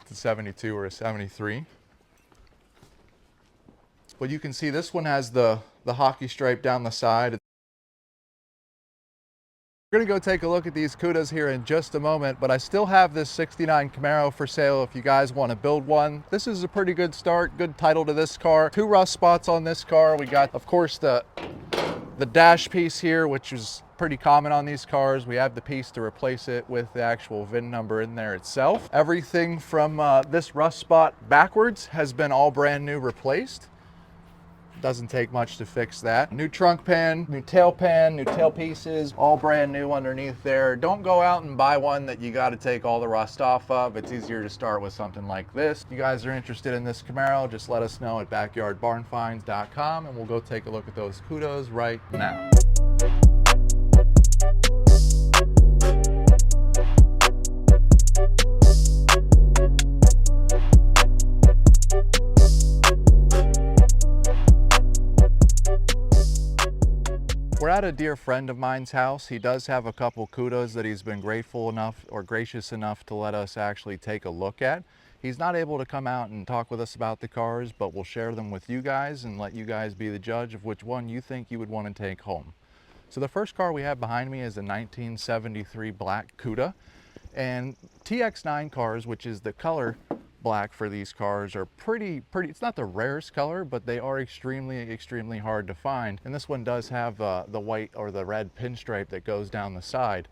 it's a 72 or a 73. But you can see this one has the hockey stripe down the side. We're gonna go take a look at these Cudas here in just a moment, but I still have this 69 Camaro for sale if you guys want to build one. This is a pretty good start, good title to this car. 2 rust spots on this car. We got, of course, the dash piece here, which is pretty common on these cars. We have the piece to replace it with the actual VIN number in there itself. Everything from this rust spot backwards has been all brand new replaced. Doesn't take much to fix that. New trunk pan, new tail pieces, all brand new underneath there. Don't go out and buy one that you got to take all the rust off of. It's easier to start with something like this. If you guys are interested in this Camaro, just let us know at backyardbarnfinds.com and we'll go take a look at those Cudas right now. We're at a dear friend of mine's house. He does have a couple Cudas that he's been grateful enough or gracious enough to let us actually take a look at. He's not able to come out and talk with us about the cars, but we'll share them with you guys and let you guys be the judge of which one you think you would want to take home. So the first car we have behind me is a 1973 black Cuda, and TX9 cars, which is the color black for these cars, are pretty, it's not the rarest color, but they are extremely hard to find. And this one does have the white or the red pinstripe that goes down the side.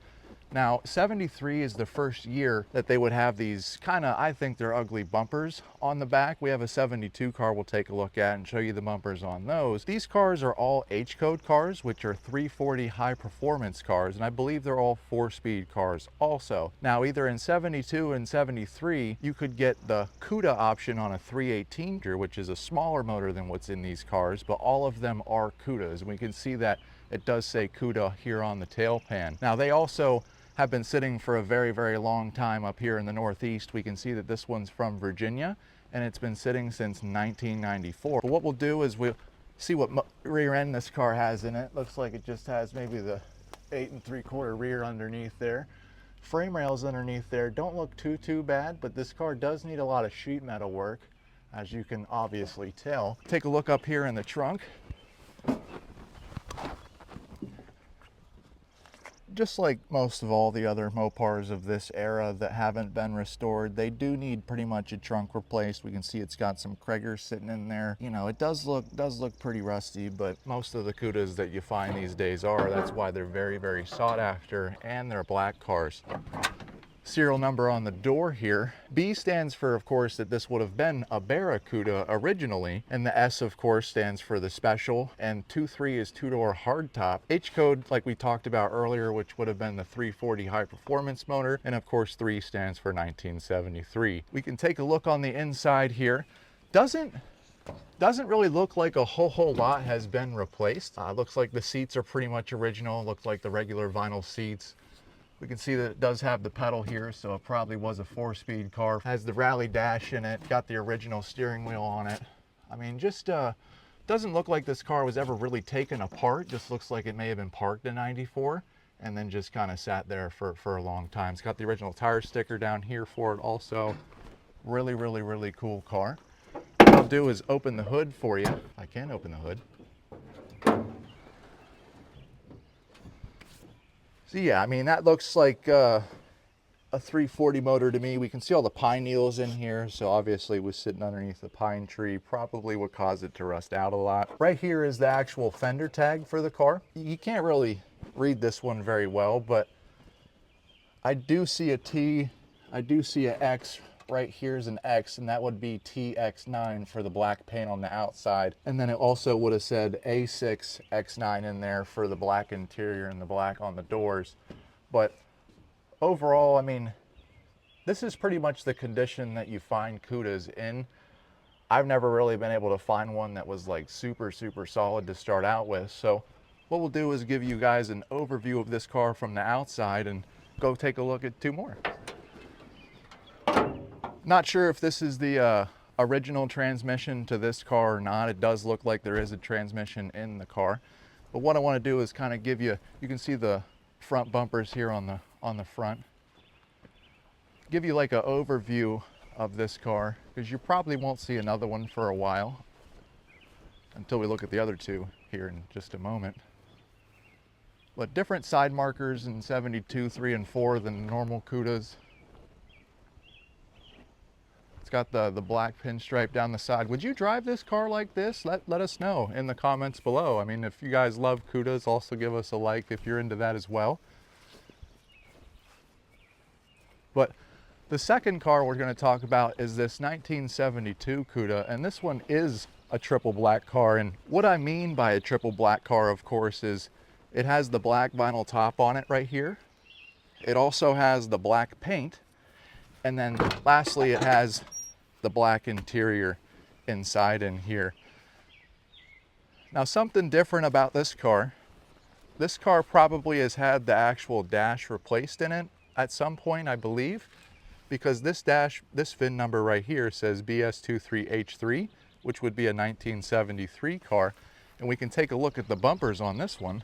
Now, 73 is the first year that they would have these kind of, I think they're ugly bumpers on the back. We have a 72 car we'll take a look at and show you the bumpers on those. These cars are all H-code cars, which are 340 high performance cars, and I believe they're all 4-speed cars also. Now, either in 72 and 73, you could get the Cuda option on a 318, which is a smaller motor than what's in these cars, but all of them are Cudas, and we can see that it does say Cuda here on the tail pan. Now, they also have been sitting for a very long time up here in the Northeast. We can see that this one's from Virginia and it's been sitting since 1994. But what we'll do is we'll see what rear end this car has in it. Looks like it just has maybe the 8 3/4 rear underneath there. Frame rails underneath there don't look too bad, but this car does need a lot of sheet metal work, as you can obviously tell. Take a look up here in the trunk. Just like most of all the other Mopars of this era that haven't been restored, they do need pretty much a trunk replaced. We can see it's got some Kragers sitting in there. You know, it does look pretty rusty, but most of the Cudas that you find these days are. That's why they're very sought after, and they're black cars. Serial number on the door here. B stands for, of course, that this would have been a Barracuda originally, and the S, of course, stands for the special, and 23 is two-door hardtop. H code, like we talked about earlier, which would have been the 340 high performance motor, and of course 3 stands for 1973. We can take a look on the inside here. Doesn't really look like a whole lot has been replaced. Looks like the seats are pretty much original. Looks like the regular vinyl seats. We can see that it does have the pedal here, so it probably was a 4-speed car. Has the rally dash in it, got the original steering wheel on it. I mean, just doesn't look like this car was ever really taken apart. Just looks like it may have been parked in '94 and then just kind of sat there for a long time. It's got the original tire sticker down here for it also. Really cool car. What I'll do is open the hood for you. I can open the hood. So yeah, I mean, that looks like a 340 motor to me. We can see all the pine needles in here, so obviously it was sitting underneath the pine tree, probably what caused it to rust out a lot. Right here is the actual fender tag for the car. You can't really read this one very well, but I do see a T, I do see an X. Right here's an X, and that would be TX9 for the black paint on the outside. And then it also would have said A6X9 in there for the black interior and the black on the doors. But overall, I mean, this is pretty much the condition that you find Cudas in. I've never really been able to find one that was like super solid to start out with. So what we'll do is give you guys an overview of this car from the outside and go take a look at 2 more. Not sure if this is the original transmission to this car or not. It does look like there is a transmission in the car. But what I want to do is kind of give you, you can see the front bumpers here on the front. Give you like an overview of this car, because you probably won't see another one for a while until we look at the other two here in just a moment. But different side markers in 72, 3, and 4 than normal Cudas. It's got the black pinstripe down the side. Would you drive this car like this? Let us know in the comments below. I mean, if you guys love Cudas, also give us a like if you're into that as well. But the second car we're going to talk about is this 1972 Cuda, and this one is a triple black car. And what I mean by a triple black car, of course, is it has the black vinyl top on it right here. It also has the black paint. And then lastly, it has the black interior inside in here. Now, something different about this car probably has had the actual dash replaced in it at some point, I believe, because this VIN number right here says BS23H3, which would be a 1973 car. And we can take a look at the bumpers on this one.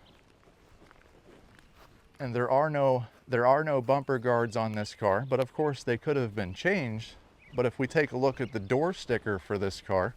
And there are no bumper guards on this car, but of course they could have been changed. But if we take a look at the door sticker for this car,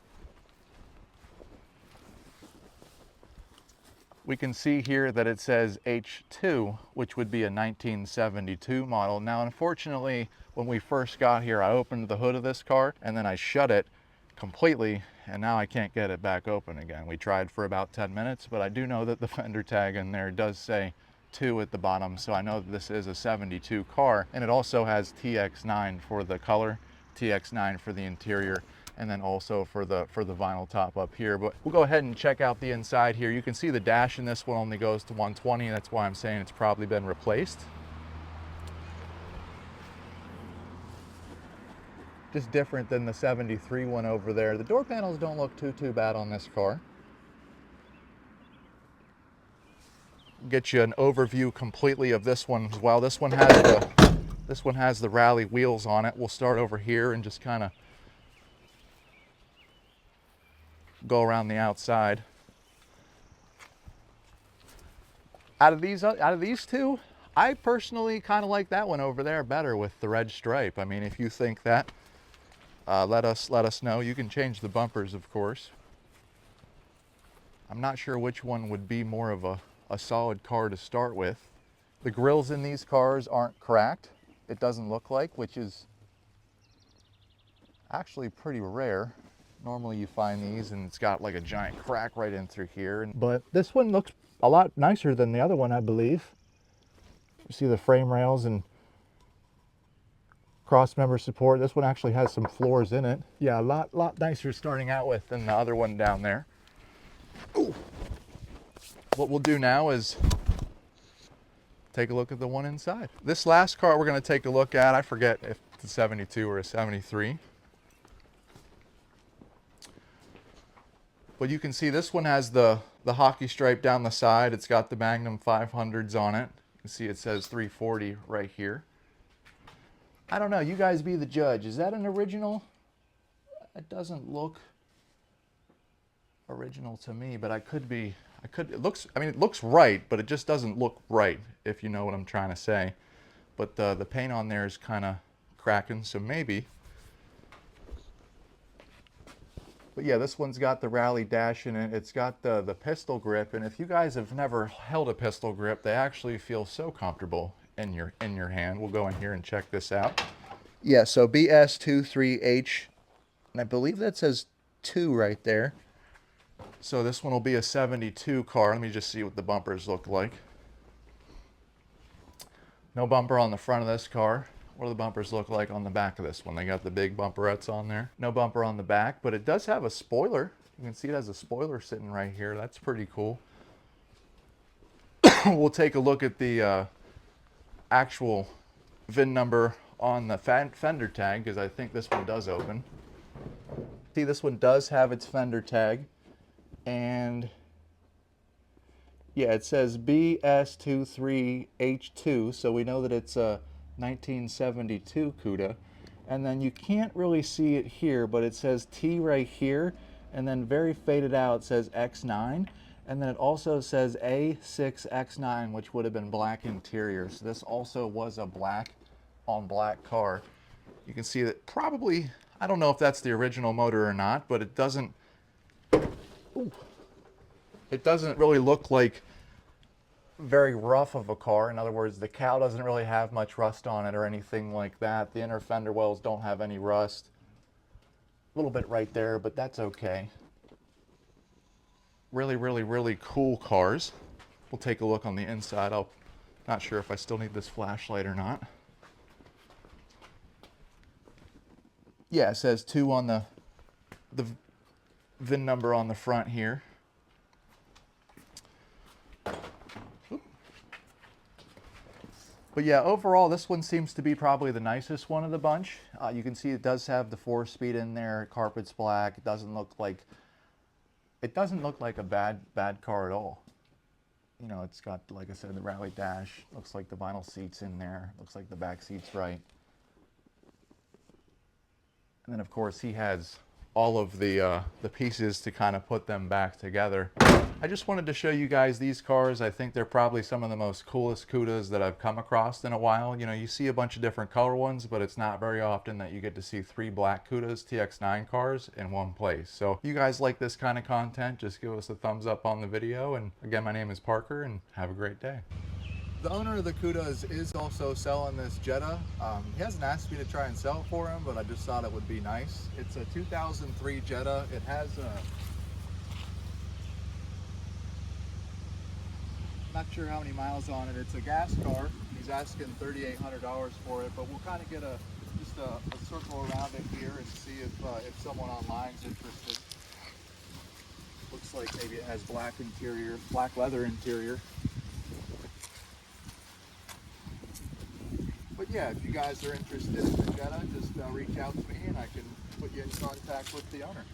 we can see here that it says H2, which would be a 1972 model. Now, unfortunately, when we first got here, I opened the hood of this car and then I shut it completely, and now I can't get it back open again. We tried for about 10 minutes, but I do know that the fender tag in there does say 2 at the bottom, so I know that this is a 72 car. And it also has TX9 for the color, TX9 for the interior, and then also for the vinyl top up here. But we'll go ahead and check out the inside here. You can see the dash in this one only goes to 120. That's why I'm saying it's probably been replaced. Just different than the 73 one over there. The door panels don't look too bad on this car. Get you an overview completely of this one as well. This one has the rally wheels on it. We'll start over here and just kind of go around the outside. Out of these two, I personally kind of like that one over there better with the red stripe. I mean, if you think that, let us know. You can change the bumpers, of course. I'm not sure which one would be more of a solid car to start with. The grills in these cars aren't cracked, it doesn't look like, which is actually pretty rare. Normally you find these and it's got like a giant crack right in through here. But this one looks a lot nicer than the other one, I believe. You see the frame rails and cross member support. This one actually has some floors in it. Yeah, a lot nicer starting out with than the other one down there. Ooh. What we'll do now is take a look at the one inside. This last car we're going to take a look at, I forget if it's a 72 or a 73. But you can see this one has the hockey stripe down the side. It's got the Magnum 500s on it. You can see it says 340 right here. I don't know, you guys be the judge. Is that an original? It doesn't look original to me, but it looks right, but it just doesn't look right, if you know what I'm trying to say. But the paint on there is kind of cracking, so maybe. But yeah, this one's got the rally dash in it. It's got the pistol grip, and if you guys have never held a pistol grip, they actually feel so comfortable in your hand. We'll go in here and check this out. Yeah, so BS23H, and I believe that says 2 right there. So this one will be a 72 car. Let me just see what the bumpers look like. No bumper on the front of this car. What do the bumpers look like on the back of this one? They got the big bumperettes on there. No bumper on the back, but it does have a spoiler. You can see it has a spoiler sitting right here. That's pretty cool. We'll take a look at the actual VIN number on the fender tag, because I think this one does open. See, this one does have its fender tag. And yeah, it says BS23H2, so we know that it's a 1972 Cuda. And then you can't really see it here, but it says T right here, and then very faded out it says X9, and then it also says A6X9, which would have been black interior. So this also was a black on black car. You can see that probably, I don't know if that's the original motor or not, but it doesn't really look like very rough of a car. In other words, the cowl doesn't really have much rust on it or anything like that. The inner fender wells don't have any rust. A little bit right there, but that's okay. Really, really, really cool cars. We'll take a look on the inside. I'm not sure if I still need this flashlight or not. Yeah, it says 2 on the VIN number on the front here. But yeah, overall, this one seems to be probably the nicest one of the bunch. You can see it does have the 4-speed in there. Carpet's black. It doesn't look like a bad car at all. You know, it's got, like I said, the rally dash. Looks like the vinyl seats in there. Looks like the back seat's right. And then, of course, he has all of the pieces to kind of put them back together. I just wanted to show you guys these cars. I think they're probably some of the most coolest Cudas that I've come across in a while. You know, you see a bunch of different color ones, but it's not very often that you get to see 3 black Cudas TX9 cars in one place. So if you guys like this kind of content, just give us a thumbs up on the video. And again, my name is Parker, and have a great day. The owner of the Cudas is also selling this Jetta. He hasn't asked me to try and sell it for him, but I just thought it would be nice. It's a 2003 Jetta. It has not sure how many miles on it. It's a gas car. He's asking $3,800 for it, but we'll kind of get just a circle around it here and see if someone online's interested. Looks like maybe it has black interior, black leather interior. But yeah, if you guys are interested in the Jetta, just reach out to me and I can put you in contact with the owner.